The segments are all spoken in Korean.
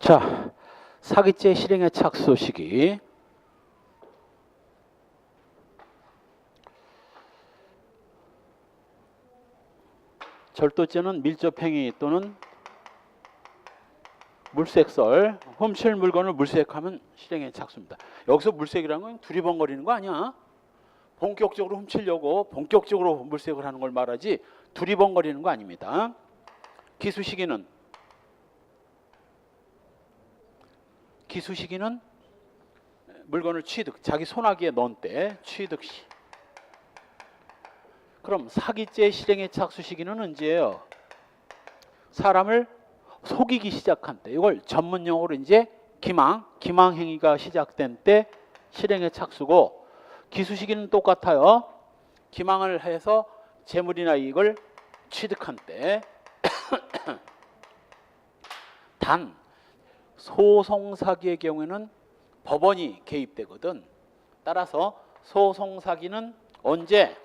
자, 사기죄 실행의 착수 시기. 절도죄는 밀접행위 또는 물색설, 훔칠 물건을 물색하면 실행의 착수입니다. 여기서 물색이라는 건 두리번거리는 거 아니야. 본격적으로 훔치려고 본격적으로 물색을 하는 걸 말하지 두리번거리는 거 아닙니다. 기수 시기는 물건을 취득, 자기 손아귀에 넣은 때 취득 시. 그럼 사기죄 실행의 착수 시기는 언제예요? 사람을 속이기 시작한 때. 이걸 전문 용어로 이제 기망 행위가 시작된 때 실행의 착수고, 기수 시기는 똑같아요. 기망을 해서 재물이나 이익을 취득한 때. 단 소송 사기의 경우에는 법원이 개입되거든. 따라서 소송 사기는 언제?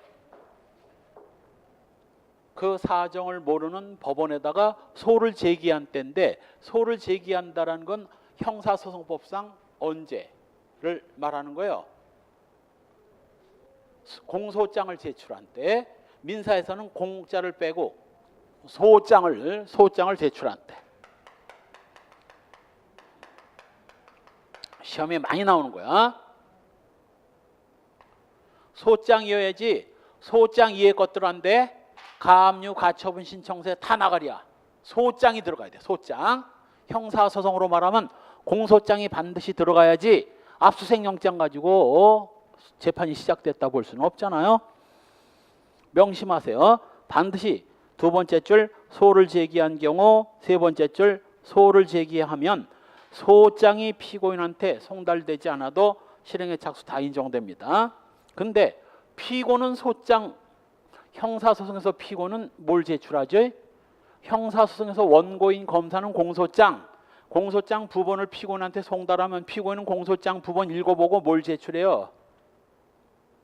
그 사정을 모르는 법원에다가 소를 제기한 때인데, 소를 제기한다라는 건 형사소송법상 언제를 말하는 거예요. 공소장을 제출한 때. 민사에서는 공자를 빼고 소장을 제출한 때. 시험에 많이 나오는 거야. 소장이어야지. 소장 이외의 것들한테 가압류, 가처분 신청서에 다 나가랴. 소장이 들어가야 돼. 소장. 형사소송으로 말하면 공소장이 반드시 들어가야지 압수수색 영장 가지고 재판이 시작됐다 볼 수는 없잖아요. 명심하세요. 반드시 두 번째 줄 소를 제기한 경우, 세 번째 줄 소를 제기하면 소장이 피고인한테 송달되지 않아도 실행의 착수 다 인정됩니다. 근데 피고는 소장, 형사소송에서 피고는 뭘 제출하죠? 형사소송에서 원고인 검사는 공소장 부본을 피고인한테 송달하면 피고인은 공소장 부본 읽어보고 뭘 제출해요?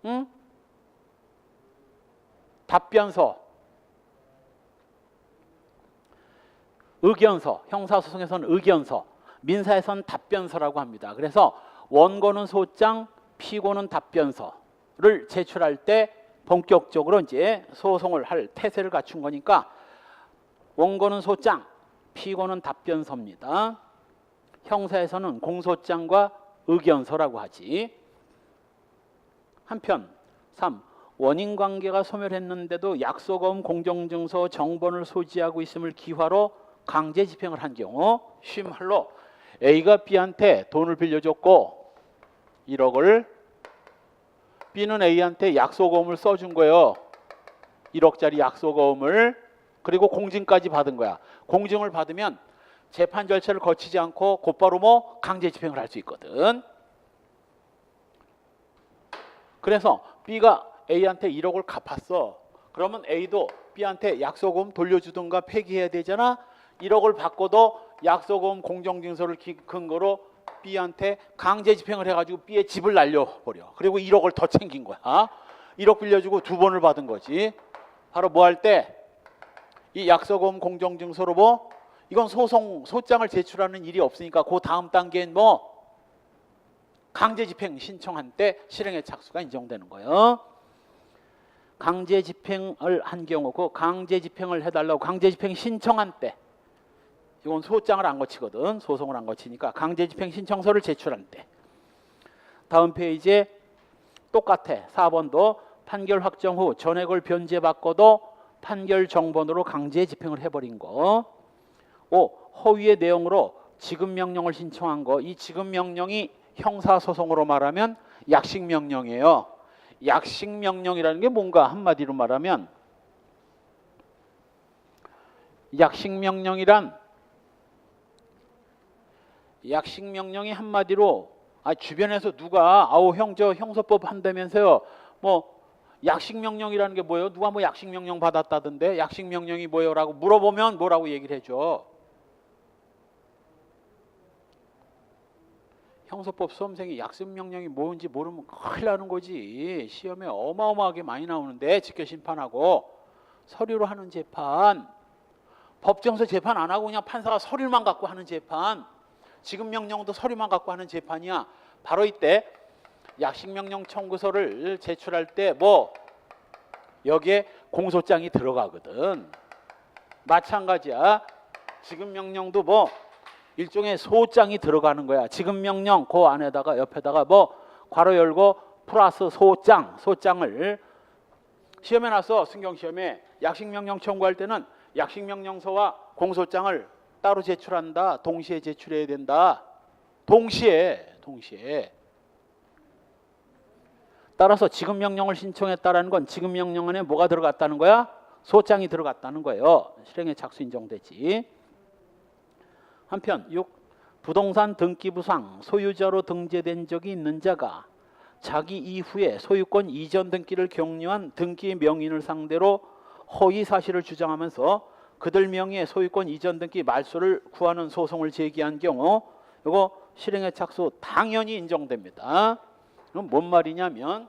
응? 답변서, 의견서. 형사소송에서는 의견서, 민사에서는 답변서라고 합니다. 그래서 원고는 소장, 피고는 답변서를 제출할 때 본격적으로 이제 소송을 할 태세를 갖춘 거니까 원고는 소장, 피고는 답변서입니다. 형사에서는 공소장과 의견서라고 하지. 한편 3. 원인관계가 소멸했는데도 약속어음, 공정증서, 정본을 소지하고 있음을 기화로 강제 집행을 한 경우, 쉬운 말로 A가 B한테 돈을 빌려줬고 1억을, B는 A한테 약속어음을 써준 거예요. 1억짜리 약속어음을. 그리고 공증까지 받은 거야. 공증을 받으면 재판 절차를 거치지 않고 곧바로 뭐 강제 집행을 할 수 있거든. 그래서 B가 A한테 1억을 갚았어. 그러면 A도 B한테 약속어음 돌려주든가 폐기해야 되잖아. 1억을 받고도 약속어음, 공정증서를 근거로 B한테 강제 집행을 해가지고 B의 집을 날려버려. 그리고 1억을 더 챙긴 거야. 1억 빌려주고 2번을 받은 거지. 바로 뭐 할 때? 이 약속어음, 공정증서로 뭐? 이건 소장을 제출하는 일이 없으니까 그 다음 단계는 뭐? 강제 집행 신청한 때 실행의 착수가 인정되는 거예요. 강제 집행을 한 경우, 그 강제 집행을 해달라고 강제 집행 신청한 때, 이건 소장을 안 거치거든. 소송을 안 거치니까 강제 집행 신청서를 제출한 때. 다음 페이지에 똑같아. 4번도 판결 확정 후 전액을 변제받고도 판결 정본으로 강제 집행을 해버린 거. 5. 허위의 내용으로 지급명령을 신청한 거. 이 지급명령이 형사소송으로 말하면 약식명령이에요. 약식명령이라는 게 뭔가 한마디로 말하면, 약식명령이 한마디로 주변에서 누가 형 저 형사법 한다면서요. 뭐 약식명령이라는 게 뭐예요? 누가 뭐 약식명령 받았다던데 약식명령이 뭐예요? 라고 물어보면 뭐라고 얘기를 해줘? 형사법 수험생이 약식명령이 뭔지 모르면 큰일 나는 거지. 시험에 어마어마하게 많이 나오는데, 직결심판하고 서류로 하는 재판, 법정에서 재판 안 하고 그냥 판사가 서류만 갖고 하는 재판, 지급 명령도 서류만 갖고 하는 재판이야. 바로 이때 약식명령 청구서를 제출할 때 뭐 여기에 공소장이 들어가거든. 마찬가지야. 지급명령도 뭐 일종의 소장이 들어가는 거야. 지급명령 그 안에다가 옆에다가 뭐 괄호 열고 플러스 소장을 시험에 나서 승경시험에 약식명령 청구할 때는 약식명령서와 공소장을 따로 제출한다. 동시에 제출해야 된다. 동시에. 따라서 지급명령을 신청했다라는 건 지급명령 안에 뭐가 들어갔다는 거야? 소장이 들어갔다는 거예요. 실행에 착수 인정되지. 한편 6. 부동산 등기부상 소유자로 등재된 적이 있는 자가 자기 이후에 소유권 이전 등기를 격려한 등기 명인을 상대로 허위 사실을 주장하면서 그들 명의의 소유권 이전 등기 말소를 구하는 소송을 제기한 경우 이거 실행에 착수 당연히 인정됩니다. 그럼 뭔 말이냐면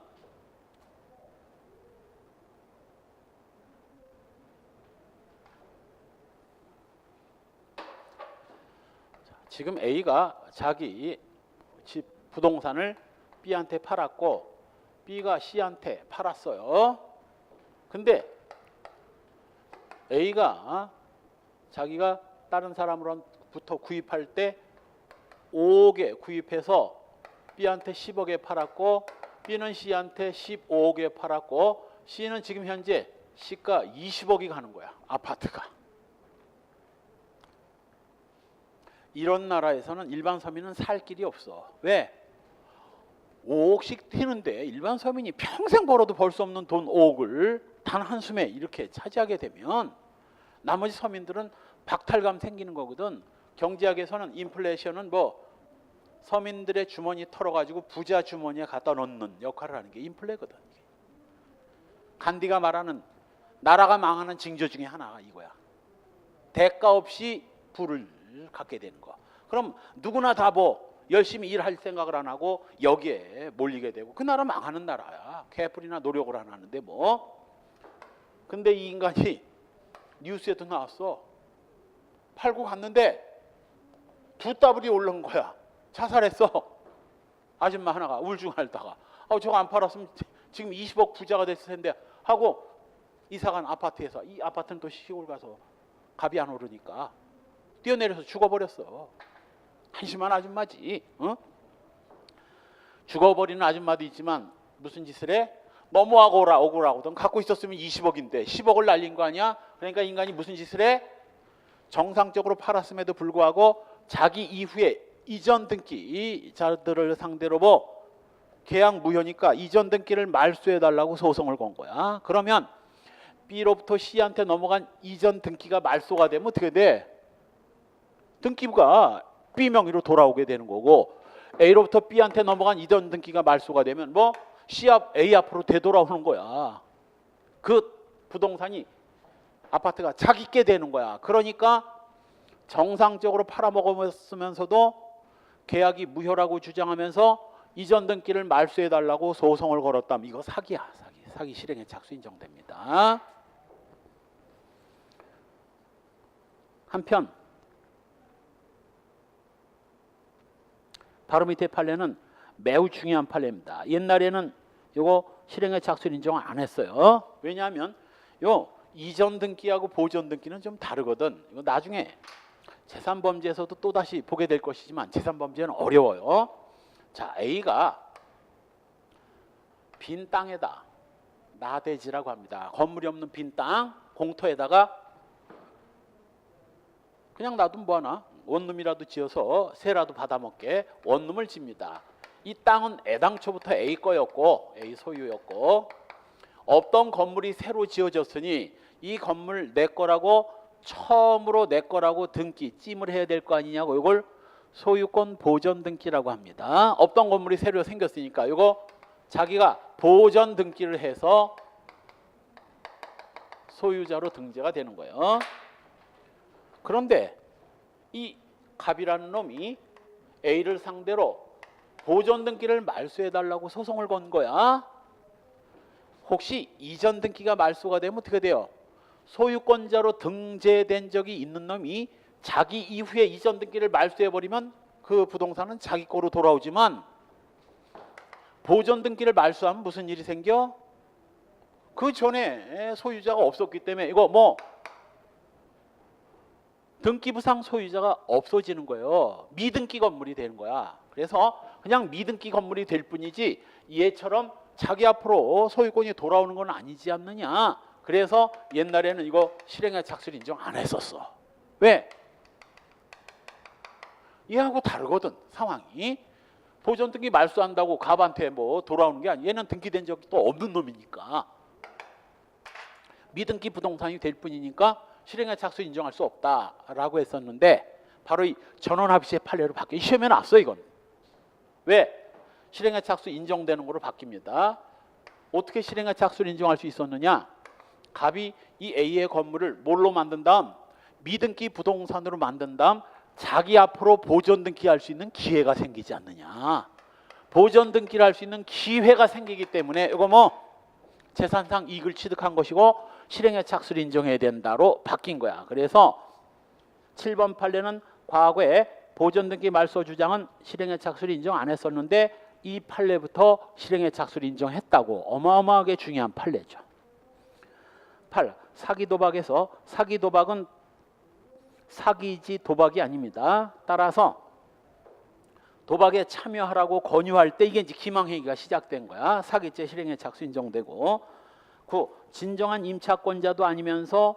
지금 A가 자기 집 부동산을 B한테 팔았고 B가 C한테 팔았어요. 근데 A가 자기가 다른 사람으로부터 구입할 때 5억에 구입해서 B한테 10억에 팔았고 B는 C한테 15억에 팔았고 C는 지금 현재 시가 20억이 가는 거야. 아파트가. 이런 나라에서는 일반 서민은 살 길이 없어. 왜? 5억씩 튀는데 일반 서민이 평생 벌어도 벌 수 없는 돈 5억을 단 한숨에 이렇게 차지하게 되면 나머지 서민들은 박탈감 생기는 거거든. 경제학에서는 인플레이션은 뭐 서민들의 주머니 털어가지고 부자 주머니에 갖다 넣는 역할을 하는 게 인플레거든. 간디가 말하는 나라가 망하는 징조 중에 하나가 이거야. 대가 없이 부를 갖게 되는 거. 그럼 누구나 다 뭐 열심히 일할 생각을 안 하고 여기에 몰리게 되고 그 나라 망하는 나라야. 개뿔이나 노력을 안 하는데 뭐. 근데 이 인간이 뉴스에도 나왔어. 팔고 갔는데 두 따블이 오른 거야. 자살했어. 아줌마 하나가 우울증 앓다가 저거 안 팔았으면 지금 20억 부자가 됐을 텐데 하고 이사간 아파트에서 이 아파트는 또 시골 가서 값이 안 오르니까 뛰어내려서 죽어버렸어. 한심한 아줌마지. 어? 죽어버리는 아줌마도 있지만 무슨 짓을 해? 너무하고 억울하거든. 갖고 있었으면 20억인데 10억을 날린 거 아니야? 그러니까 인간이 무슨 짓을 해? 정상적으로 팔았음에도 불구하고 자기 이후에 이전 등기자들을 상대로 뭐 계약 무효니까 이전 등기를 말소해달라고 소송을 건 거야. 그러면 B로부터 C한테 넘어간 이전 등기가 말소가 되면 어떻게 돼? 등기부가 B 명의로 돌아오게 되는 거고 A로부터 B한테 넘어간 이전 등기가 말소가 되면 뭐 C 앞 A 앞으로 되돌아오는 거야. 그 부동산이 아파트가 자기께 되는 거야. 그러니까 정상적으로 팔아먹으면서도 계약이 무효라고 주장하면서 이전 등기를 말소해달라고 소송을 걸었다면 이거 사기야. 사기 실행에 착수 인정됩니다. 한편 바로 밑에 판례는 매우 중요한 판례입니다. 옛날에는 이거 실행에 착수 인정 안 했어요. 왜냐하면 요 이전 등기하고 보전 등기는 좀 다르거든. 이거 나중에 재산범죄에서도 또다시 보게 될 것이지만 재산범죄는 어려워요. 자, A가 빈 땅에다 나대지라고 합니다. 건물이 없는 빈 땅 공터에다가 그냥 놔두면 뭐하나? 원룸이라도 지어서 새라도 받아먹게 원룸을 집니다. 이 땅은 애당초부터 A 거였고 A 소유였고 없던 건물이 새로 지어졌으니 이 건물 내 거라고 처음으로 내 거라고 등기 찜을 해야 될 거 아니냐고 이걸 소유권 보전 등기라고 합니다. 없던 건물이 새로 생겼으니까 이거 자기가 보전 등기를 해서 소유자로 등재가 되는 거예요. 그런데 이 갑이라는 놈이 A를 상대로 보전 등기를 말소해달라고 소송을 건 거야. 혹시 이전 등기가 말소가 되면 어떻게 돼요? 소유권자로 등재된 적이 있는 놈이 자기 이후에 이전 등기를 말소해버리면 그 부동산은 자기 거로 돌아오지만 보존 등기를 말소하면 무슨 일이 생겨? 그 전에 소유자가 없었기 때문에 이거 뭐 등기부상 소유자가 없어지는 거예요. 미등기 건물이 되는 거야. 그래서 그냥 미등기 건물이 될 뿐이지 얘처럼 자기 앞으로 소유권이 돌아오는 건 아니지 않느냐. 그래서 옛날에는 이거 실행의 착수를 인정 안 했었어. 왜? 얘하고 다르거든 상황이. 보존 등기 말소한다고 갑한테 뭐 돌아오는 게 아니야. 얘는 등기된 적이 또 없는 놈이니까. 미등기 부동산이 될 뿐이니까 실행의 착수 인정할 수 없다라고 했었는데 바로 이 전원합의세 판례로 바뀌어. 시험에 나왔어 이건. 왜? 실행의 착수 인정되는 거로 바뀝니다. 어떻게 실행의 착수를 인정할 수 있었느냐? 갑이 이 A의 건물을 뭘로 만든 다음 미등기 부동산으로 만든 다음 자기 앞으로 보존 등기할 수 있는 기회가 생기지 않느냐. 보존 등기를 할 수 있는 기회가 생기기 때문에 이거 뭐 재산상 이익을 취득한 것이고 실행의 착수를 인정해야 된다로 바뀐 거야. 그래서 7번 판례는 과거에 보존 등기 말소 주장은 실행의 착수를 인정 안 했었는데 이 판례부터 실행의 착수를 인정했다고. 어마어마하게 중요한 판례죠. 8. 사기 도박에서 사기 도박은 사기지 도박이 아닙니다. 따라서 도박에 참여하라고 권유할 때 이게 이제 기망행위가 시작된 거야. 사기죄 실행의 착수 인정되고. 9. 진정한 임차권자도 아니면서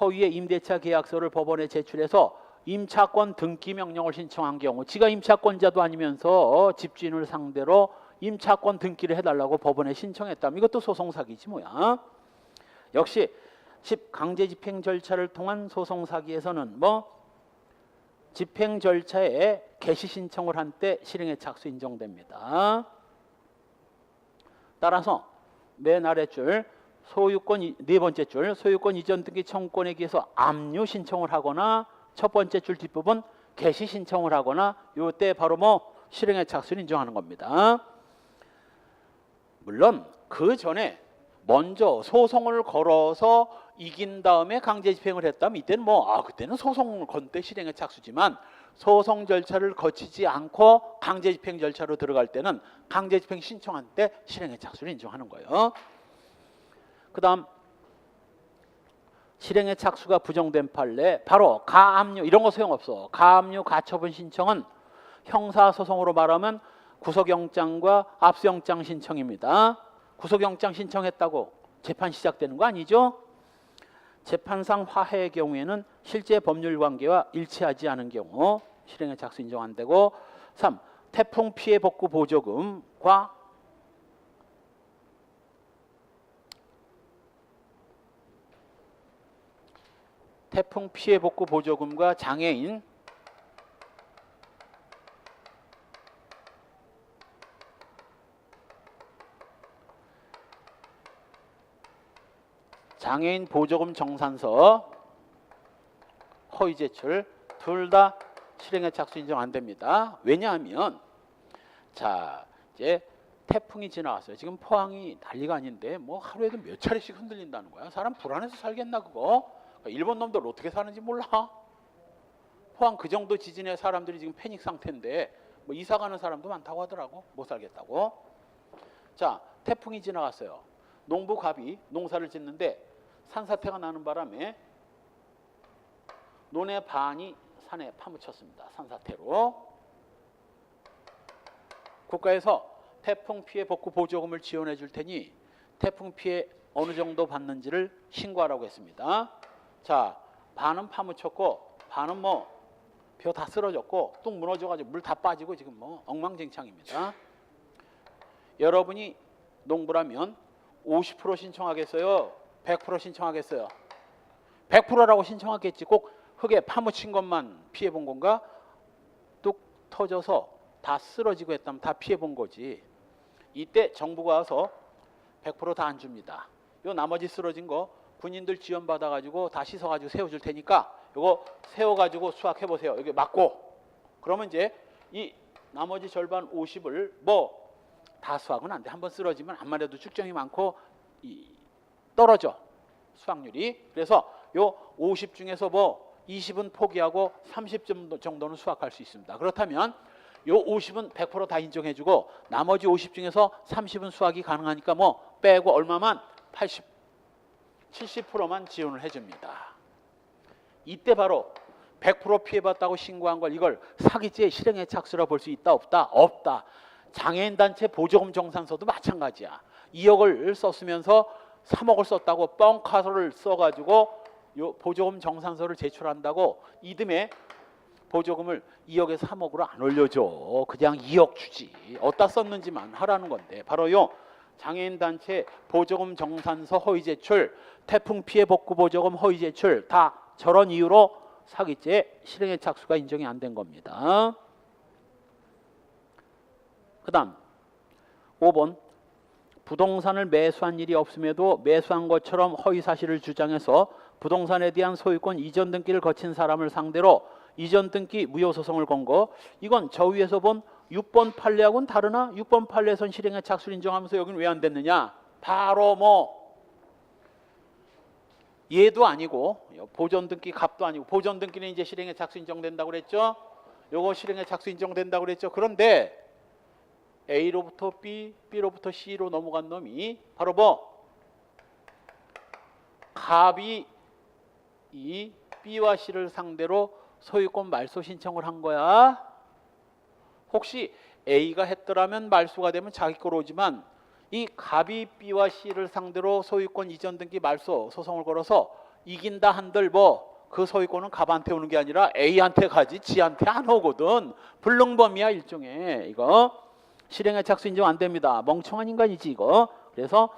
허위의 임대차 계약서를 법원에 제출해서 임차권 등기 명령을 신청한 경우, 지가 임차권자도 아니면서 집주인을 상대로 임차권 등기를 해달라고 법원에 신청했다면 이것도 소송 사기지 뭐야. 역시 10. 강제 집행 절차를 통한 소송 사기에서는 뭐 집행 절차에 개시 신청을 한 때 실행의 착수 인정됩니다. 따라서 맨 아래줄 소유권 네 번째 줄 소유권 이전 등기 청구권에 기해서 압류 신청을 하거나 첫 번째 줄 뒷부분 개시 신청을 하거나 요때 바로 뭐 실행의 착수를 인정하는 겁니다. 물론 그 전에 먼저 소송을 걸어서 이긴 다음에 강제 집행을 했다면 이때는 뭐 그때는 소송을 건 때 실행의 착수지만 소송 절차를 거치지 않고 강제 집행 절차로 들어갈 때는 강제 집행 신청한 때 실행의 착수를 인정하는 거예요. 그다음 실행의 착수가 부정된 판례 바로 가압류 이런 거 소용없어. 가압류 가처분 신청은 형사소송으로 말하면 구속영장과 압수영장 신청입니다. 구속영장 신청했다고 재판 시작되는 거 아니죠? 재판상 화해의 경우에는 실제 법률 관계와 일치하지 않은 경우 실행의 착수 인정 안 되고. 3. 태풍 피해 복구 보조금과 태풍 피해 복구 보조금과 장애인 보조금 정산서 허위 제출 둘 다 실행의 착수 인정 안 됩니다. 왜냐하면 자 이제 태풍이 지나왔어요. 지금 포항이 난리가 아닌데 뭐 하루에도 몇 차례씩 흔들린다는 거야. 사람 불안해서 살겠나 그거? 일본 놈들 어떻게 사는지 몰라. 포항 그 정도 지진에 사람들이 지금 패닉 상태인데 뭐 이사 가는 사람도 많다고 하더라고. 못 살겠다고. 자 태풍이 지나갔어요. 농부갑이 농사를 짓는데 산사태가 나는 바람에 논의 반이 산에 파묻혔습니다. 산사태로. 국가에서 태풍 피해 복구 보조금을 지원해 줄 테니 태풍 피해 어느 정도 받는지를 신고하라고 했습니다. 자, 반은 파묻혔고 반은 뭐 벼 다 쓰러졌고 뚝 무너져가지고 물 다 빠지고 지금 뭐 엉망진창입니다. 여러분이 농부라면 50% 신청하겠어요? 100% 신청하겠어요? 100%라고 신청하겠지. 꼭 흙에 파묻힌 것만 피해 본 건가? 뚝 터져서 다 쓰러지고 했다면 다 피해 본 거지. 이때 정부가 와서 100% 다 안 줍니다. 요 나머지 쓰러진 거 군인들 지원 받아가지고 다 씻어가지고 세워줄 테니까 요거 세워가지고 수확해 보세요. 여기 맞고. 그러면 이제 이 나머지 절반 50을 뭐 다 수확은 안 돼. 한번 쓰러지면 암만 해도 축정이 많고 떨어져 수확률이. 그래서 요 50 중에서 뭐 20은 포기하고 30점 정도는 수확할 수 있습니다. 그렇다면 요 50은 100% 다 인정해주고 나머지 50 중에서 30은 수확이 가능하니까 뭐 빼고 얼마만 80, 70%만 지원을 해줍니다. 이때 바로 100% 피해봤다고 신고한 걸 이걸 사기죄 실행의 착수라 볼 수 있다 없다? 없다. 장애인 단체 보조금 정산서도 마찬가지야. 2억을 썼으면서 3억을 썼다고 뻥카서를 써가지고 요 보조금 정산서를 제출한다고 이듬해 보조금을 2억에서 3억으로 안 올려줘. 그냥 2억 주지. 어디다 썼는지만 하라는 건데 바로 요 장애인 단체 보조금 정산서 허위 제출, 태풍 피해 복구 보조금 허위 제출 다 저런 이유로 사기죄 실행의 착수가 인정이 안 된 겁니다. 그 다음 5번 부동산을 매수한 일이 없음에도 매수한 것처럼 허위 사실을 주장해서 부동산에 대한 소유권 이전 등기를 거친 사람을 상대로 이전 등기 무효 소송을 건 거. 이건 저 위에서 본 6번 판례하고는 다르나? 6번 판례에선 실행의 착수를 인정하면서 여기는 왜 안 됐느냐? 바로 뭐 얘도 아니고 보전 등기 값도 아니고 보전 등기는 이제 실행의 착수 인정된다고 그랬죠? 요거 실행의 착수 인정된다고 그랬죠? 그런데 A로부터 B, B로부터 C로 넘어간 놈이 바로 뭐 갑이 이 B와 C를 상대로 소유권 말소 신청을 한 거야. 혹시 A가 했더라면 말소가 되면 자기 거로 오지만 이 갑이 B와 C를 상대로 소유권 이전 등기 말소 소송을 걸어서 이긴다 한들 뭐 그 소유권은 갑한테 오는 게 아니라 A한테 가지 지한테 안 오거든. 불능범이야 일종의. 이거 실행의 착수 인정 안 됩니다. 멍청한 인간이지 이거. 그래서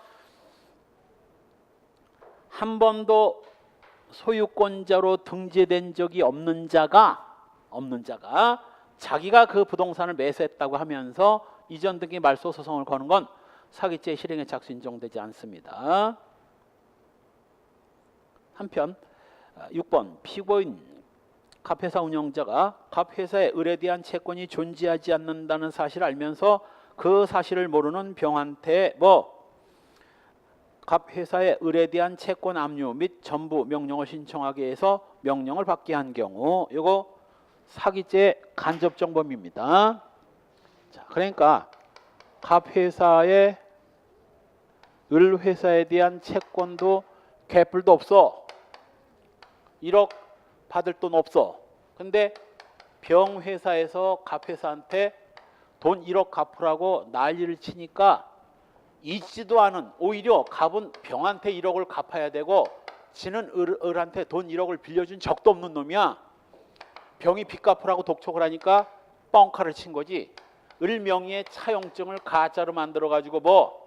한 번도 소유권자로 등재된 적이 없는 자가 자기가 그 부동산을 매수했다고 하면서 이전 등기 말소 소송을 거는 건 사기죄 실행의 착수 인정되지 않습니다. 한편 6번 피고인 갑회사 운영자가 갑회사의 을에 대한 채권이 존재하지 않는다는 사실을 알면서 그 사실을 모르는 병한테 뭐 갑회사의 을에 대한 채권 압류 및 전부 명령을 신청하게 해서 명령을 받게 한 경우 이거 사기죄 간접정범입니다. 자, 그러니까 갑회사의 을회사에 대한 채권도 개뿔도 없어. 1억 받을 돈 없어. 근데 병회사에서 갑회사한테 돈 1억 갚으라고 난리를 치니까 있지도 않은 오히려 갑은 병한테 1억을 갚아야 되고 지는 을한테 돈 1억을 빌려준 적도 없는 놈이야. 병이 빚 갚으라고 독촉을 하니까 뻥카를 친 거지. 을 명의의 차용증을 가짜로 만들어 가지고 뭐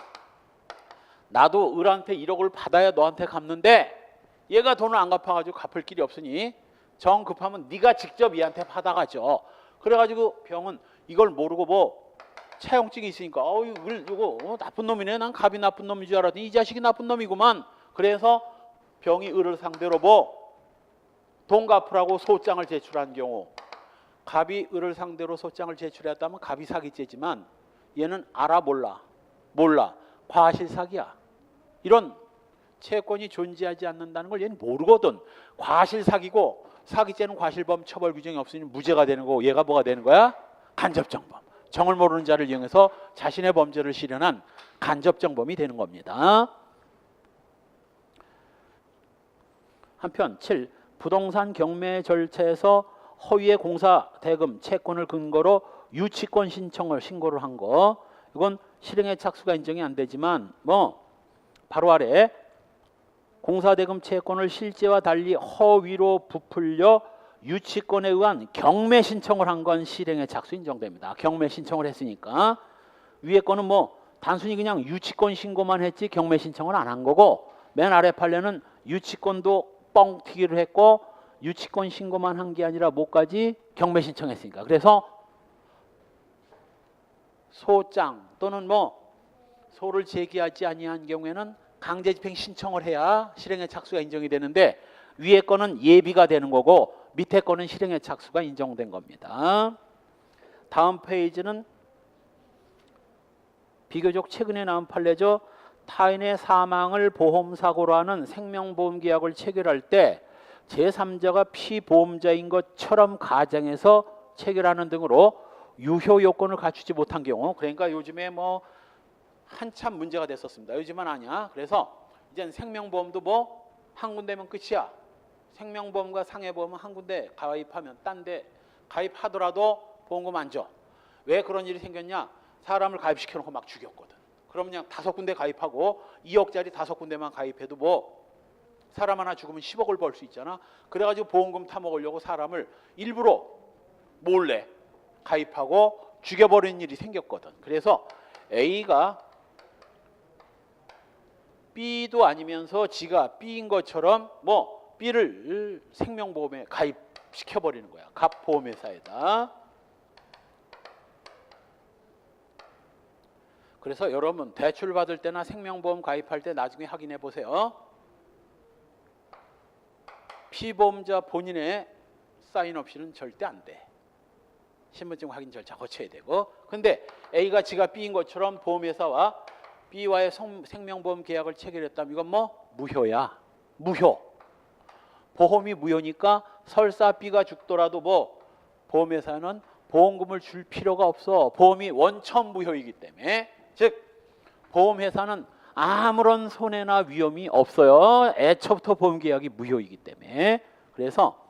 나도 을한테 1억을 받아야 너한테 갚는데 얘가 돈을 안 갚아가지고 갚을 길이 없으니 정 급하면 네가 직접 얘한테 받아가죠. 그래가지고 병은 이걸 모르고 뭐 차용증이 있으니까 이거 나쁜 놈이네. 난 갑이 나쁜 놈인 줄 알았더니 이 자식이 나쁜 놈이구만. 그래서 병이 을을 상대로 뭐 돈 갚으라고 소장을 제출한 경우 갑이 을을 상대로 소장을 제출했다면 갑이 사기죄지만 얘는 알아 몰라 과실 사기야. 이런 채권이 존재하지 않는다는 걸 얘는 모르거든. 과실 사기고 사기죄는 과실범 처벌 규정이 없으니 무죄가 되는 거고 얘가 뭐가 되는 거야? 간접정범. 정을 모르는 자를 이용해서 자신의 범죄를 실현한 간접정범이 되는 겁니다. 한편 7. 부동산 경매 절차에서 허위의 공사 대금 채권을 근거로 유치권 신고를 한 거. 이건 실행의 착수가 인정이 안 되지만 뭐 바로 아래 공사대금 채권을 실제와 달리 허위로 부풀려 유치권에 의한 경매 신청을 한 건 실행의 착수 인정됩니다. 경매 신청을 했으니까 위에 거는 뭐 단순히 그냥 유치권 신고만 했지 경매 신청을 안 한 거고 맨 아래 판례는 유치권도 뻥튀기를 했고 유치권 신고만 한 게 아니라 뭐까지 경매 신청했으니까 그래서 소장 또는 뭐 소를 제기하지 아니한 경우에는 강제집행 신청을 해야 실행의 착수가 인정이 되는데 위에 거는 예비가 되는 거고 밑에 거는 실행의 착수가 인정된 겁니다. 다음 페이지는 비교적 최근에 나온 판례죠. 타인의 사망을 보험사고로 하는 생명보험계약을 체결할 때 제3자가 피보험자인 것처럼 가정해서 체결하는 등으로 유효 요건을 갖추지 못한 경우, 그러니까 요즘에 뭐 한참 문제가 됐었습니다. 요즘은 아니야. 그래서 이제 생명보험도 뭐 한 군데면 끝이야. 생명보험과 상해보험은 한 군데 가입하면 딴 데 가입하더라도 보험금 안 줘. 왜 그런 일이 생겼냐? 사람을 가입시켜놓고 막 죽였거든. 그럼 그냥 5군데 가입하고 2억짜리 5군데만 가입해도 뭐 사람 하나 죽으면 10억을 벌 수 있잖아. 그래가지고 보험금 타먹으려고 사람을 일부러 몰래 가입하고 죽여버리는 일이 생겼거든. 그래서 A가 B도 아니면서 지가 B인 것처럼 뭐 B를 생명보험에 가입시켜버리는 거야. 갑보험회사에다. 그래서 여러분 대출 받을 때나 생명보험 가입할 때 나중에 확인해 보세요. 피보험자 본인의 사인 없이는 절대 안 돼. 신분증 확인 절차 거쳐야 되고. 근데 A가 지가 B인 것처럼 보험회사와 B와의 생명보험 계약을 체결했다면 이건 뭐 무효야. 무효. 보험이 무효니까 설사 B가 죽더라도 뭐 보험회사는 보험금을 줄 필요가 없어. 보험이 원천 무효이기 때문에. 즉 보험회사는 아무런 손해나 위험이 없어요. 애초부터 보험계약이 무효이기 때문에. 그래서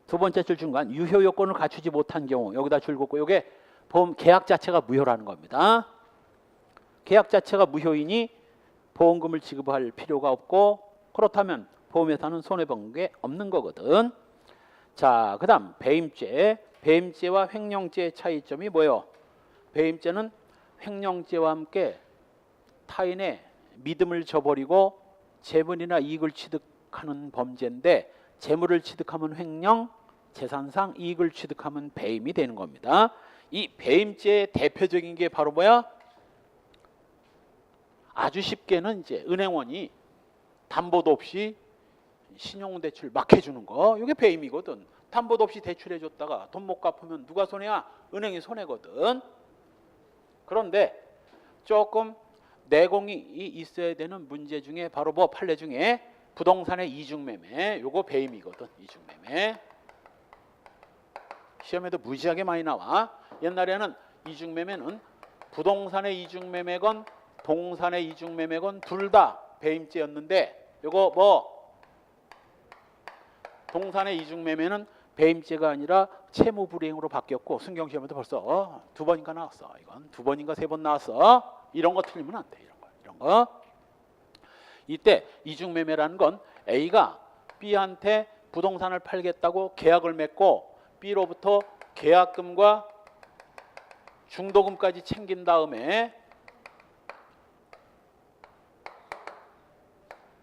두 번째 줄 중간 유효 요건을 갖추지 못한 경우 여기다 줄 긋고 이게 보험 계약 자체가 무효라는 겁니다. 계약 자체가 무효이니 보험금을 지급할 필요가 없고 그렇다면 보험회사는 손해본 게 없는 거거든. 자, 그다음 배임죄. 배임죄와 횡령죄의 차이점이 뭐예요? 배임죄는 횡령죄와 함께 타인의 믿음을 저버리고 재물이나 이익을 취득하는 범죄인데 재물을 취득하면 횡령, 재산상 이익을 취득하면 배임이 되는 겁니다. 이 배임죄의 대표적인 게 바로 뭐야? 아주 쉽게는 이제 은행원이 담보도 없이 신용대출 막 해주는 거, 이게 배임이거든. 담보도 없이 대출해줬다가 돈 못 갚으면 누가 손해야? 은행이 손해거든. 그런데 조금 내공이 있어야 되는 문제 중에 바로 뭐 판례 중에 부동산의 이중매매, 요거 배임이거든. 이중매매. 시험에도 무지하게 많이 나와. 옛날에는 이중매매는 부동산의 이중매매건 동산의 이중매매건 둘 다 배임죄였는데 요거 뭐 동산의 이중매매는 배임죄가 아니라 채무불이행으로 바뀌었고 순경시험에도 벌써 2번인가 나왔어. 이건 2번인가 3번 나왔어. 이런 거 틀리면 안 돼. 이런 거. 이때 이중매매라는 건 A가 B한테 부동산을 팔겠다고 계약을 맺고 B로부터 계약금과 중도금까지 챙긴 다음에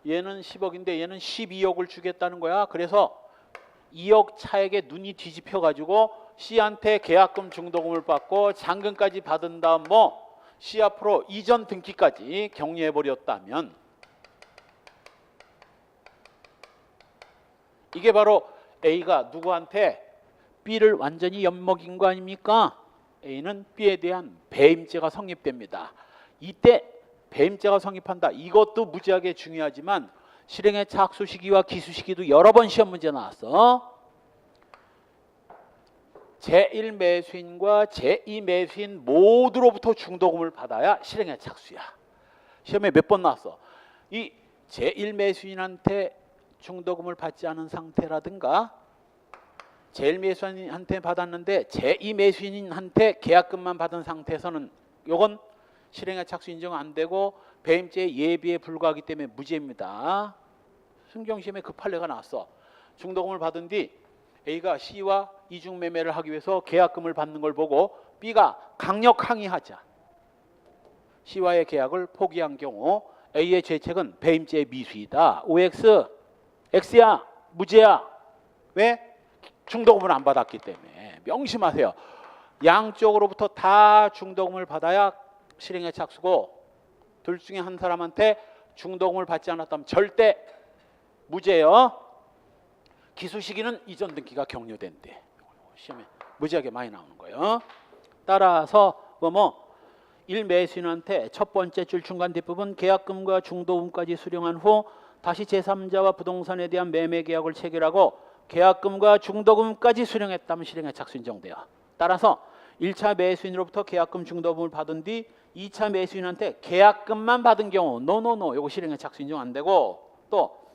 얘는 10억인데 얘는 12억을 주겠다는 거야. 그래서 2억 차액에 눈이 뒤집혀 가지고 C한테 계약금 중도금을 받고 잔금까지 받은 다음 뭐 C 앞으로 이전 등기까지 격리해 버렸다면 이게 바로 A가 누구한테 B를 완전히 엿먹인 거 아닙니까? A는 B에 대한 배임죄가 성립됩니다. 이때 배임죄가 성립한다. 이것도 무지하게 중요하지만 실행의 착수 시기와 기수 시기도 여러 번 시험 문제 나왔어. 제1 매수인과 제2 매수인 모두로부터 중도금을 받아야 실행의 착수야. 시험에 몇 번 나왔어. 이 제1 매수인한테 중도금을 받지 않은 상태라든가 제1 매수인한테 받았는데 제2 매수인한테 계약금만 받은 상태에서는 요건 실행의 착수 인정 안 되고 배임죄 예비에 불과하기 때문에 무죄입니다. 순경시험에 그 판례가 나왔어. 중도금을 받은 뒤 A가 C와 이중매매를 하기 위해서 계약금을 받는 걸 보고 B가 강력 항의하자 C와의 계약을 포기한 경우 A의 죄책은 배임죄의 미수이다. OX, X야, 무죄야. 왜? 중도금을 안 받았기 때문에. 명심하세요. 양쪽으로부터 다 중도금을 받아야 실행의 착수고 둘 중에 한 사람한테 중도금을 받지 않았다면 절대 무죄요. 기수 시기는 이전 등기가 격려된대. 시험에 무지하게 많이 나오는 거예요. 따라서 뭐 1 매수인한테 첫 번째 줄 중간 뒷부분 계약금과 중도금까지 수령한 후 다시 제3자와 부동산에 대한 매매 계약을 체결하고 계약금과 중도금까지 수령했다면 실행의 착수 인정돼요. 따라서 1차 매수인으로부터 계약금 중도금을 받은 뒤 2차 매수인한테 계약금만 받은 경우 노노노 요거 실행의 착수 인정 안 되고, 또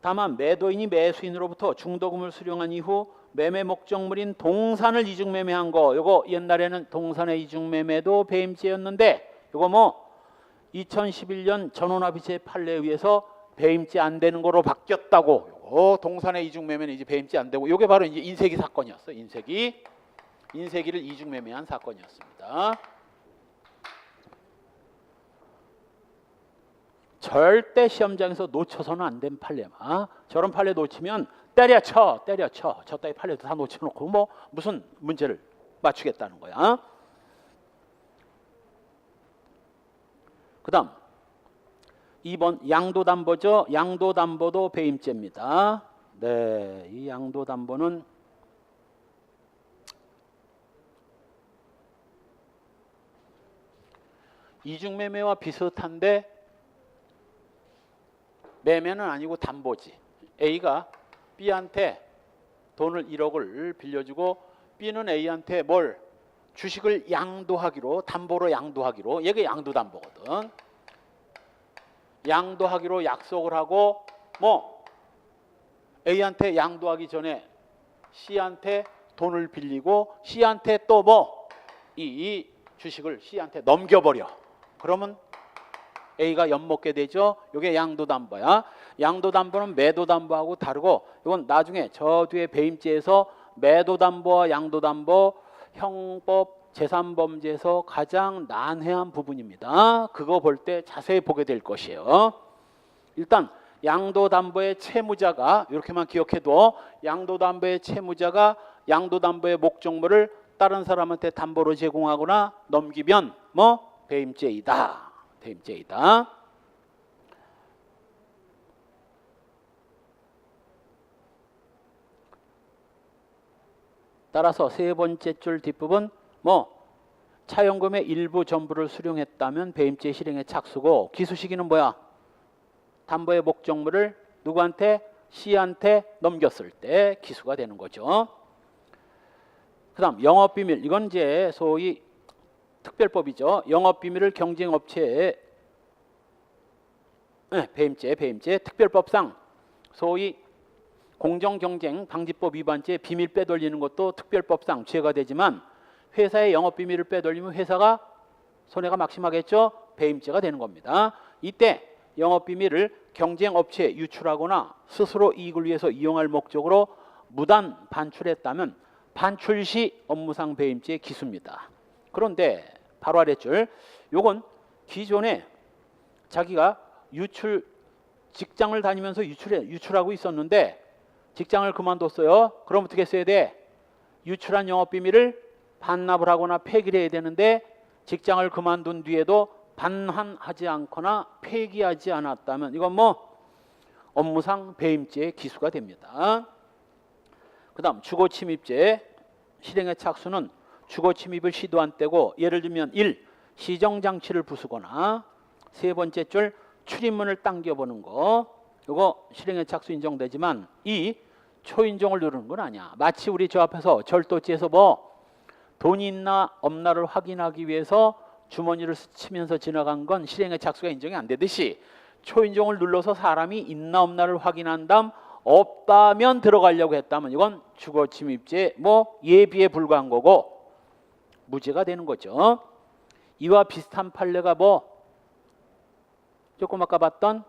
다만 매도인이 매수인으로부터 중도금을 수령한 이후 매매 목적물인 동산을 이중매매한 거, 요거 옛날에는 동산의 이중매매도 배임죄였는데 요거 뭐 2011년 전원합의체 판례에 의해서 배임죄 안 되는 거로 바뀌었다고. 요거 동산의 이중매매는 이제 배임죄 안 되고, 요게 바로 이제 인쇄기 사건이었어. 인쇄기를 이중매매한 사건이었습니다. 절대 시험장에서 놓쳐서는 안 된 판례마. 저런 판례 놓치면 때려쳐. 저 따위 판례도 다 놓쳐놓고 뭐 무슨 문제를 맞추겠다는 거야. 그 다음 2번 양도담보죠. 양도담보도 배임죄입니다. 네, 이 양도담보는 이중매매와 비슷한데 매매는 아니고 담보지. A가 B한테 돈을 1억을 빌려주고 B는 A한테 뭘? 주식을 양도하기로, 담보로 양도하기로, 얘가 양도담보거든. 양도하기로 약속을 하고 뭐 A한테 양도하기 전에 C한테 돈을 빌리고 C한테 또 뭐 이 주식을 C한테 넘겨버려. 그러면 A가 엿먹게 되죠. 이게 양도담보야. 양도담보는 매도담보하고 다르고, 이건 나중에 저 뒤에 배임죄에서 매도담보와 양도담보 형법 제3범죄에서 가장 난해한 부분입니다. 그거 볼 때 자세히 보게 될 것이에요. 일단 양도담보의 채무자가, 이렇게만 기억해도 양도담보의 채무자가 양도담보의 목적물을 다른 사람한테 담보로 제공하거나 넘기면 뭐 배임죄이다. 배임죄이다. 따라서 세 번째 줄 뒷부분 뭐 차용금의 일부 전부를 수령했다면 배임죄 실행의 착수고, 기수시기는 뭐야? 담보의 목적물을 누구한테? C한테 넘겼을 때 기수가 되는 거죠. 그 다음 영업비밀, 이건 이제 소위 특별법이죠. 영업비밀을 경쟁업체에 배임죄 특별법상 소위 공정경쟁방지법 위반죄 비밀 빼돌리는 것도 특별법상 죄가 되지만, 회사의 영업비밀을 빼돌리면 회사가 손해가 막심하겠죠. 배임죄가 되는 겁니다. 이때 영업비밀을 경쟁업체에 유출하거나 스스로 이익을 위해서 이용할 목적으로 무단 반출했다면 반출 시 업무상 배임죄 기수입니다. 그런데 바로 아래줄, 요건 기존에 자기가 직장을 다니면서 유출하고 있었는데 직장을 그만뒀어요. 그럼 어떻게 써야 돼? 유출한 영업비밀을 반납을 하거나 폐기를 해야 되는데 직장을 그만둔 뒤에도 반환하지 않거나 폐기하지 않았다면 이건 뭐 업무상 배임죄 기수가 됩니다. 그 다음 주거침입죄 실행의 착수는 주거침입을 시도한 때고, 예를 들면 1. 시정장치를 부수거나, 세 번째 줄 출입문을 당겨보는 거, 이거 실행의 착수 인정되지만 2. 초인종을 누르는 건 아니야. 마치 우리 저 앞에서 절도죄에서 뭐 돈이 있나 없나를 확인하기 위해서 주머니를 스치면서 지나간 건 실행의 착수가 인정이 안 되듯이, 초인종을 눌러서 사람이 있나 없나를 확인한 다음 없다면 들어가려고 했다면 이건 주거침입죄 뭐 예비에 불과한 거고 무죄가 되는 거죠. 이와 비슷한 판례가 뭐 조금 아까 봤던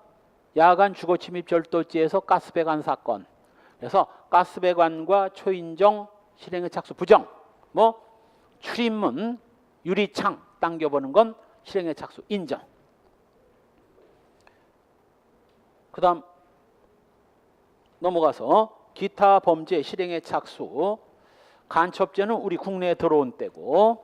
야간 주거침입 절도죄에서 가스배관 사건. 그래서 가스배관과 초인종 실행의 착수 부정, 뭐 출입문 유리창 당겨보는 건 실행의 착수 인정. 그 다음 넘어가서 기타 범죄 실행의 착수. 간첩죄는 우리 국내에 들어온 때고,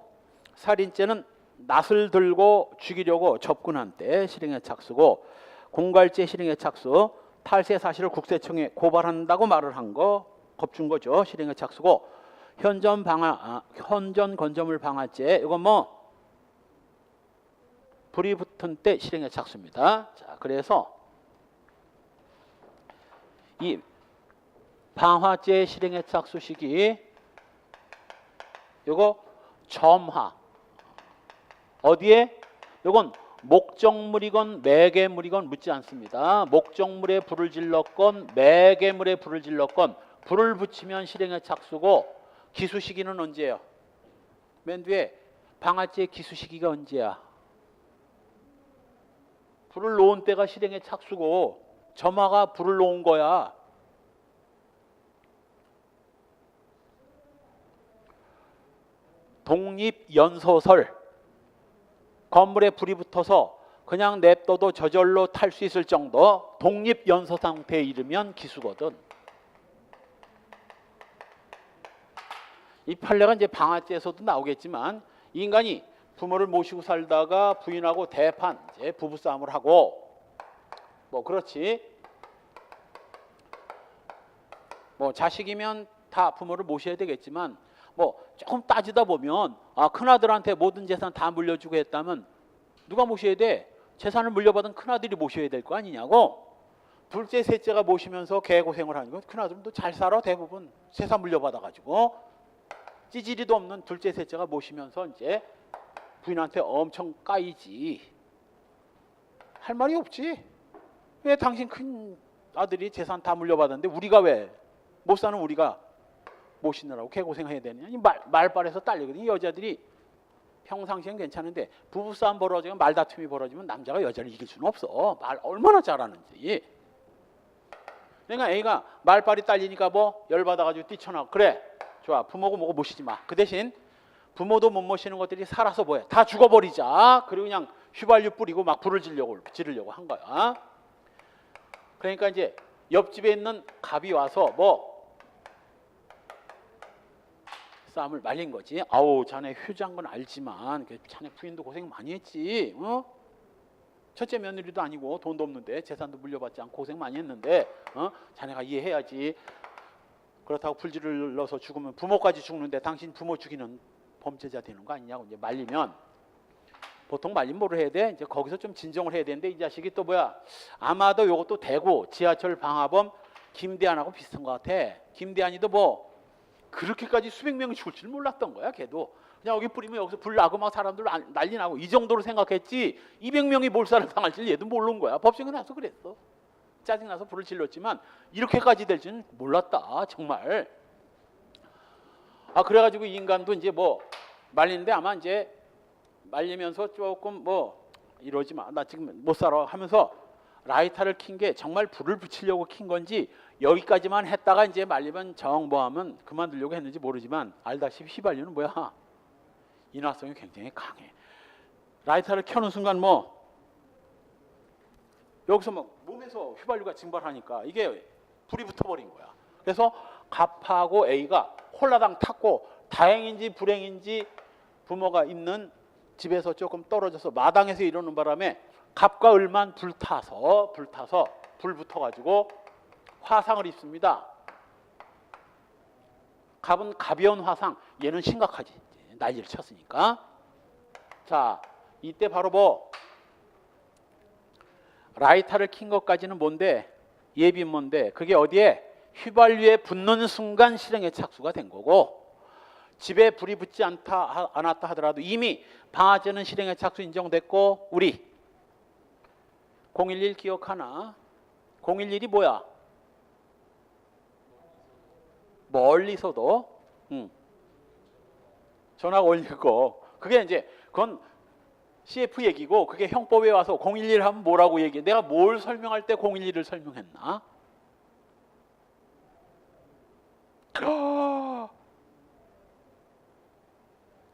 살인죄는 낫을 들고 죽이려고 접근한 때 실행의 착수고, 공갈죄 실행의 착수, 탈세 사실을 국세청에 고발한다고 말을 한 거 겁준 거죠. 실행의 착수고, 현전 건조물 방화죄, 이건 뭐 불이 붙은 때 실행의 착수입니다. 자, 그래서 이 방화제 실행의 착수 시기 요거 점화 어디에? 요건 목적물이건 매개물이건 묻지 않습니다. 목적물에 불을 질렀건 매개물에 불을 질렀건 불을 붙이면 실행의 착수고 기수 시기는 언제예요? 맨 뒤에 방화제의 기수 시기가 언제야? 불을 놓은 때가 실행의 착수고 점화가 불을 놓은 거야. 독립연소설 건물에 불이 붙어서 그냥 냅둬도 저절로 탈 수 있을 정도 독립연소 상태에 이르면 기수거든. 이 판례가 이제 방화제에서도 나오겠지만 인간이 부모를 모시고 살다가 부인하고 대판 이제 부부싸움을 하고 뭐 그렇지 뭐 자식이면 다 부모를 모셔야 되겠지만 뭐 조금 따지다 보면 큰아들한테 모든 재산 다 물려주고 했다면 누가 모셔야 돼? 재산을 물려받은 큰아들이 모셔야 될 거 아니냐고. 둘째 셋째가 모시면서 개고생을 하는 건 큰아들도 잘 살아. 대부분 재산 물려받아가지고 찌질이도 없는 둘째 셋째가 모시면서 이제 부인한테 엄청 까이지. 할 말이 없지. 왜 당신 큰 아들이 재산 다 물려받았는데 우리가 왜 못 사는 우리가 모시느라고 개고생해야 되느냐. 말빨에서 딸리거든. 여자들이 평상시엔 괜찮은데 부부싸움 벌어지면 말다툼이 벌어지면 남자가 여자를 이길 수는 없어. 말 얼마나 잘하는지. 그러니까 애가 말빨이 딸리니까 뭐 열받아가지고 뛰쳐나고 그래 좋아 부모고 뭐고 모시지 마. 그 대신 부모도 못 모시는 것들이 살아서 뭐해 다 죽어버리자. 그리고 그냥 휘발유 뿌리고 막 불을 지르려고 한 거야. 그러니까 이제 옆집에 있는 갑이 와서 뭐 싸움을 말린 거지. 아우 자네 효자인 건 알지만 자네 부인도 고생 많이 했지. 첫째 며느리도 아니고 돈도 없는데 재산도 물려받지 않고 고생 많이 했는데 자네가 이해해야지. 그렇다고 불지를 넣어서 죽으면 부모까지 죽는데 당신 부모 죽이는 범죄자 되는 거 아니냐고 이제 말리면 보통 말리면 뭐를 해야 돼? 이제 거기서 좀 진정을 해야 되는데 이 자식이 또 뭐야? 아마도 요것도 대구 지하철 방화범 김대한하고 비슷한 것 같아. 김대한이도 뭐 그렇게까지 수백 명이 죽을 줄 몰랐던 거야. 걔도 그냥 여기 뿌리면 여기서 불 나고 막 사람들 난리 나고 이 정도로 생각했지 200명이 몰살을 당할 줄 얘도 모르는 거야. 법정에 나서 그랬어. 짜증나서 불을 질렀지만 이렇게까지 될 줄은 몰랐다. 정말. 그래가지고 이 인간도 이제 뭐 말리는데 아마 이제 말리면서 조금 뭐 이러지 마. 나 지금 못 살아 하면서 라이터를 킨 게 정말 불을 붙이려고 킨 건지 여기까지만 했다가 이제 말리면 정보하면 그만두려고 했는지 모르지만 알다시피 휘발유는 뭐야? 인화성이 굉장히 강해. 라이터를 켜는 순간 뭐 여기서 막 몸에서 휘발유가 증발하니까 이게 불이 붙어버린 거야. 그래서 갑하고 A가 홀라당 탔고 다행인지 불행인지 부모가 있는 집에서 조금 떨어져서 마당에서 이러는 바람에 갑과 을만 불타서 불 붙어가지고 화상을 입습니다. 갑은 가벼운 화상, 얘는 심각하지. 난리를 쳤으니까. 자, 이때 바로 뭐 라이터를 킨 것까지는 뭔데? 예비인뭔데? 그게 어디에? 휘발유에 붙는 순간 실행의 착수가 된 거고 집에 불이 붙지 않았다 하더라도 이미 방화제는 실행의 착수 인정됐고 우리 011 기억하나? 011이 뭐야? 멀리서도 전화가 올리고 그게 이제 그건 CF 얘기고 그게 형법에 와서 011 하면 뭐라고 얘기해? 내가 뭘 설명할 때 011을 설명했나?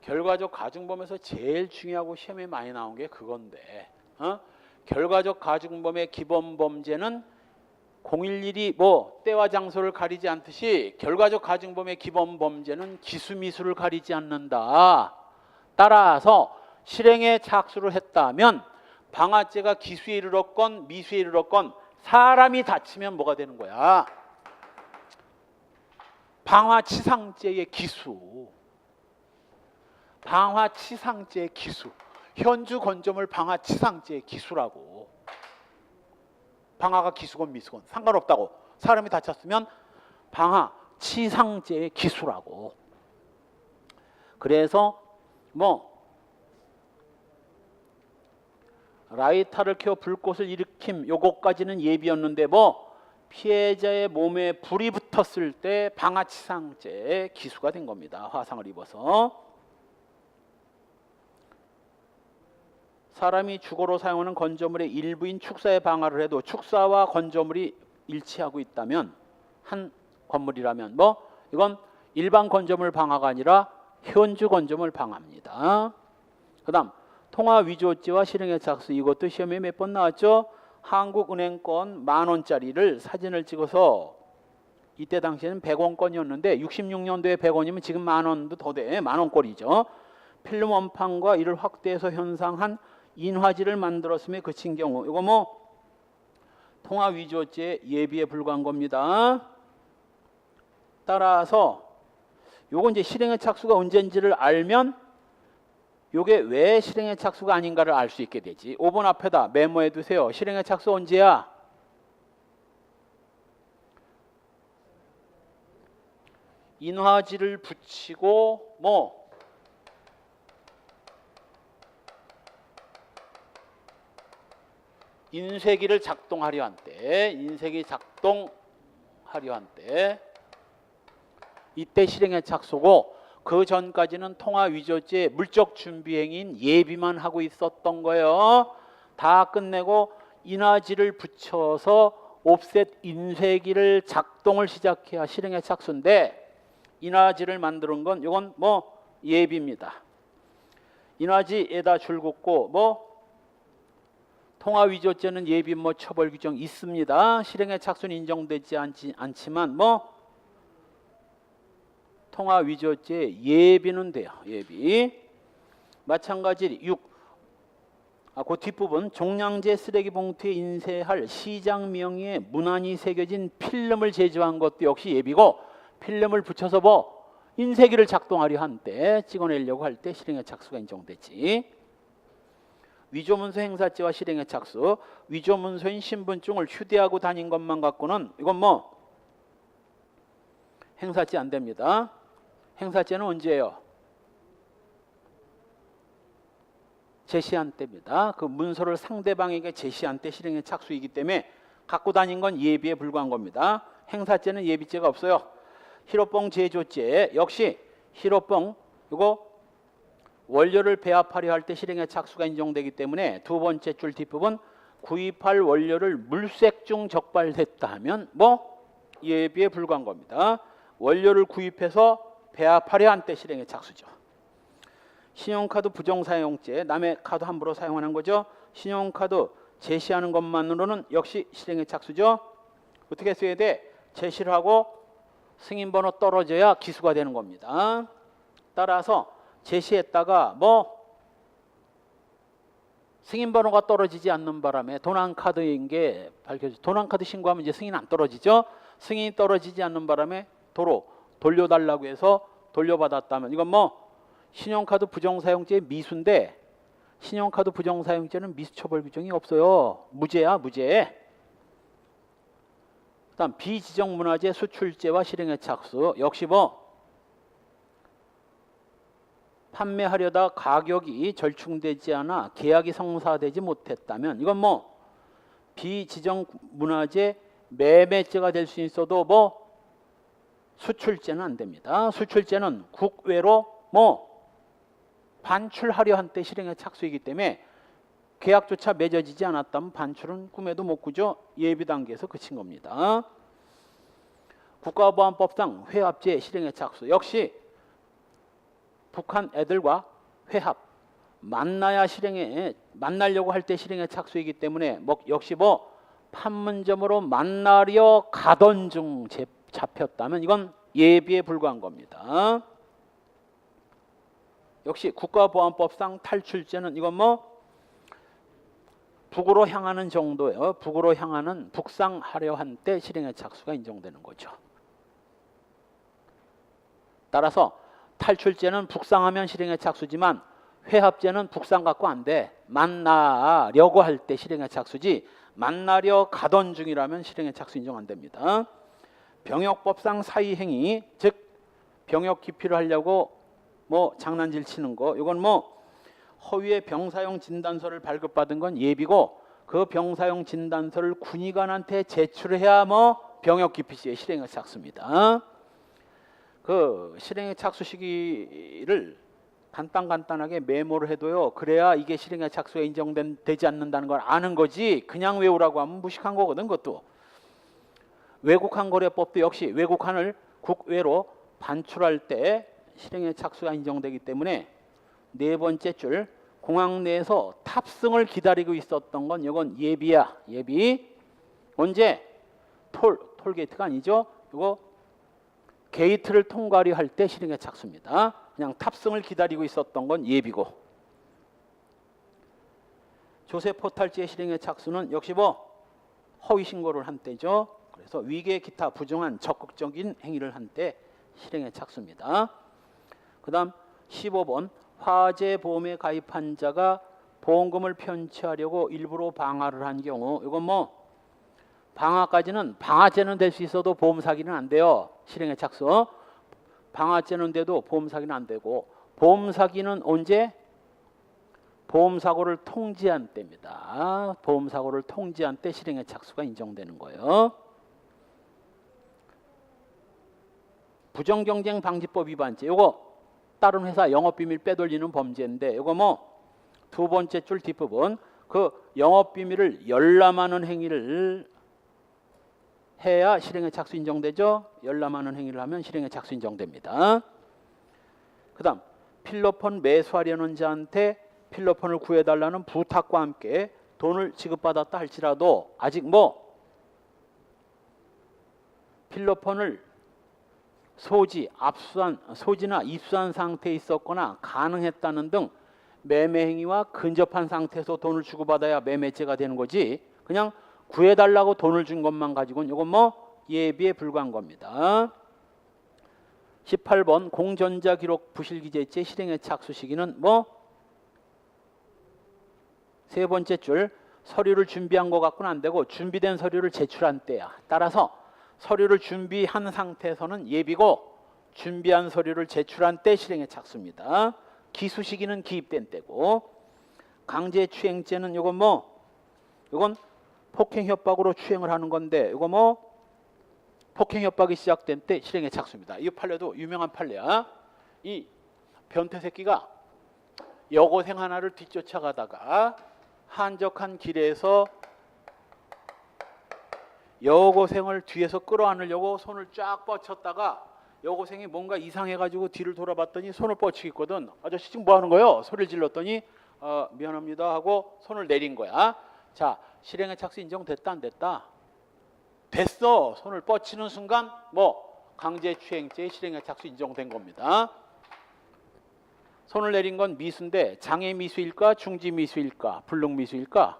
결과적 가중범에서 제일 중요하고 시험에 많이 나온 게 그건데 결과적 가중범의 기본 범죄는 011이 뭐 때와 장소를 가리지 않듯이 결과적 가중범의 기본 범죄는 기수미수를 가리지 않는다. 따라서 실행에 착수를 했다면 방화죄가 기수에 이르렀건 미수에 이르렀건 사람이 다치면 뭐가 되는 거야? 방화치상죄의 기수. 방화치상죄의 기수. 현주 건조물 방화 치상죄의 기수라고. 방화가 기수건 미수건 상관없다고. 사람이 다쳤으면 방화 치상죄의 기수라고. 그래서 뭐 라이터를 켜 불꽃을 일으킴 요거까지는 예비였는데 뭐 피해자의 몸에 불이 붙었을 때 방화치상죄의 기수가 된 겁니다. 화상을 입어서. 사람이 주거로 사용하는 건조물의 일부인 축사에 방화를 해도 축사와 건조물이 일치하고 있다면, 한 건물이라면 뭐 이건 일반 건조물 방화가 아니라 현주 건조물 방화입니다. 그 다음 통화 위조죄와 실행의 착수, 이것도 시험에 몇 번 나왔죠. 한국은행권 10,000원짜리를 사진을 찍어서, 이때 당시에는 100원권이었는데 66년도에 100원이면 지금 10,000원도 더 돼. 10,000원꼴이죠. 필름 원판과 이를 확대해서 현상한 인화지를 만들었음에 그친 경우, 이거 뭐 통화 위조죄 예비에 불과한 겁니다. 따라서 요거 이제 실행의 착수가 언제인지를 알면 요게 왜 실행의 착수가 아닌가를 알 수 있게 되지. 5번 앞에다 메모해 두세요. 실행의 착수 언제야? 인화지를 붙이고 뭐 인쇄기를 작동하려 한 때, 인쇄기 작동하려 한 때, 이때 실행의 착수고, 그 전까지는 통화 위조죄 물적 준비행위인 예비만 하고 있었던 거예요. 다 끝내고 인화지를 붙여서 옵셋 인쇄기를 작동을 시작해야 실행의 착수인데, 인화지를 만드는 건 이건 뭐 예비입니다. 인화지에다 줄 긋고 뭐 통화 위조죄는 예비 뭐 처벌 규정 있습니다. 실행의 착수는 인정되지 않지만 뭐 통화 위조죄 예비는 돼요. 예비. 마찬가지 6. 그 뒷부분 종량제 쓰레기 봉투에 인쇄할 시장 명의의 문안이 새겨진 필름을 제조한 것도 역시 예비고, 필름을 붙여서 뭐 인쇄기를 작동하려 한 때, 찍어내려고 할 때 실행의 착수가 인정되지. 위조문서 행사죄와 실행의 착수. 위조문서인 신분증을 휴대하고 다닌 것만 갖고는 이건 뭐 행사죄 안 됩니다. 행사죄는 언제예요? 제시한 때입니다. 그 문서를 상대방에게 제시한 때 실행의 착수이기 때문에 갖고 다닌 건 예비에 불과한 겁니다. 행사죄는 예비죄가 없어요. 히로뽕 제조죄 역시 히로뽕 이거 원료를 배합하려 할 때 실행의 착수가 인정되기 때문에 두 번째 줄 뒷부분 구입할 원료를 물색 중 적발됐다 하면 뭐 예비에 불과한 겁니다. 원료를 구입해서 배합하려 한 때 실행의 착수죠. 신용카드 부정사용죄, 남의 카드 함부로 사용하는 거죠. 신용카드 제시하는 것만으로는 역시 실행의 착수죠. 어떻게 써야 돼? 제시를 하고 승인번호 떨어져야 기수가 되는 겁니다. 따라서 제시했다가 뭐 승인번호가 떨어지지 않는 바람에 도난카드인 게 밝혀져. 도난카드 신고하면 이제 승인 안 떨어지죠. 승인이 떨어지지 않는 바람에 도로 돌려달라고 해서 돌려받았다면 이건 뭐 신용카드 부정사용죄의 미수인데, 신용카드 부정사용죄는 미수처벌 규정이 없어요. 무죄야, 무죄. 그다음 비지정문화재 수출죄와 실행의 착수 역시 뭐 판매하려다 가격이 절충되지 않아 계약이 성사되지 못했다면 이건 뭐 비지정문화재 매매죄가 될 수 있어도 뭐 수출죄는 안 됩니다. 수출죄는 국외로 뭐 반출하려 한 때 실행의 착수이기 때문에 계약조차 맺어지지 않았다면 반출은 꿈에도 못 꾸죠. 예비 단계에서 그친 겁니다. 국가보안법상 회합죄 실행의 착수 역시 북한 애들과 회합 만나야 만나려고 할 때 실행의 착수이기 때문에 뭐 역시 뭐 판문점으로 만나려 가던 중 잡혔다면 이건 예비에 불과한 겁니다. 역시 국가보안법상 탈출죄는 이건 뭐 북으로 향하는 정도예요. 북으로 향하는 북상하려 한 때 실행의 착수가 인정되는 거죠. 따라서 탈출죄는 북상하면 실행의 착수지만 회합제는 북상 갖고 안 돼. 만나려고 할 때 실행의 착수지 만나려 가던 중이라면 실행의 착수 인정 안 됩니다. 병역법상 사의행위, 즉 병역 기피를 하려고 뭐 장난질 치는 거, 이건 뭐 허위의 병사용 진단서를 발급받은 건 예비고 그 병사용 진단서를 군의관한테 제출해야 뭐 병역 기피 시에 실행의 착수입니다. 그 실행의 착수 시기를 간단하게 메모를 해둬요. 그래야 이게 실행의 착수가 인정되지 않는다는 걸 아는 거지. 그냥 외우라고 하면 무식한 거거든. 그것도. 외국환 거래법도 역시 외국환을 국외로 반출할 때 실행의 착수가 인정되기 때문에 네 번째 줄 공항 내에서 탑승을 기다리고 있었던 건 이건 예비야. 예비. 언제? 톨게이트가 아니죠. 이거 게이트를 통과하려 할 때 실행의 착수입니다. 그냥 탑승을 기다리고 있었던 건 예비고. 조세 포탈지의 실행의 착수는 역시 뭐 허위 신고를 한 때죠. 그래서 위계 기타 부정한 적극적인 행위를 한 때 실행의 착수입니다. 그다음 15번 화재 보험에 가입한 자가 보험금을 편취하려고 일부러 방화를 한 경우, 이건 뭐 방화까지는 방화죄는 될 수 있어도 보험 사기는 안 돼요. 실행의 착수. 방화죄는 돼도 보험 사기는 안 되고 보험 사기는 언제? 보험 사고를 통지한 때입니다. 보험 사고를 통지한 때 실행의 착수가 인정되는 거예요. 부정경쟁 방지법 위반죄. 요거 다른 회사 영업비밀 빼돌리는 범죄인데 요거 뭐 두 번째 줄 뒷부분 그 영업비밀을 열람하는 행위를 해야 실행의 착수 인정되죠. 열람하는 행위를 하면 실행의 착수 인정됩니다. 그 다음 필로폰 매수하려는 자한테 필로폰을 구해달라는 부탁과 함께 돈을 지급받았다 할지라도 아직 뭐 필로폰을 소지나 입수한 상태에 있었거나 가능했다는 등 매매 행위와 근접한 상태에서 돈을 주고받아야 매매죄가 되는 거지. 그냥 구해달라고 돈을 준 것만 가지고는 이건 뭐 예비에 불과한 겁니다. 18번 공전자기록 부실기재죄 실행의 착수 시기는 뭐 세 번째 줄 서류를 준비한 거 갖고는 안 되고 준비된 서류를 제출한 때야. 따라서 서류를 준비한 상태에서는 예비고 준비한 서류를 제출한 때 실행의 착수입니다. 기수 시기는 기입된 때고 강제추행죄는 이건 뭐 이건 폭행 협박으로 추행을 하는 건데 이거 뭐 폭행 협박이 시작된 때 실행의 착수입니다. 이 판례도 유명한 판례야. 이 변태 새끼가 여고생 하나를 뒤쫓아가다가 한적한 길에서 여고생을 뒤에서 끌어안으려고 손을 쫙 뻗쳤다가 여고생이 뭔가 이상해가지고 뒤를 돌아봤더니 손을 뻗치고 있거든. 아저씨 지금 뭐 하는 거예요? 소리를 질렀더니 미안합니다 하고 손을 내린 거야. 자, 실행의 착수 인정됐다 안 됐다? 됐어. 손을 뻗치는 순간 뭐 강제추행죄의 실행의 착수 인정된 겁니다. 손을 내린 건 미수인데 장애미수일까 중지미수일까 불능미수일까?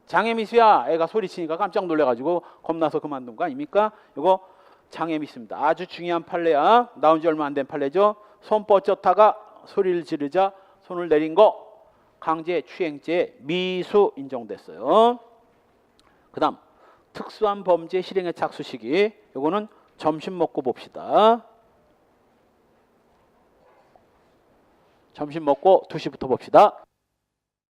장애미수야. 애가 소리치니까 깜짝 놀래가지고 겁나서 그만둔 거 아닙니까? 이거 장애미수입니다. 아주 중요한 판례야. 나온 지 얼마 안 된 판례죠. 손 뻗쳤다가 소리를 지르자 손을 내린 거 강제추행죄 미수 인정됐어요. 그 다음 특수한 범죄 실행의 착수 시기. 이거는 점심 먹고 봅시다. 점심 먹고 2시부터 봅시다.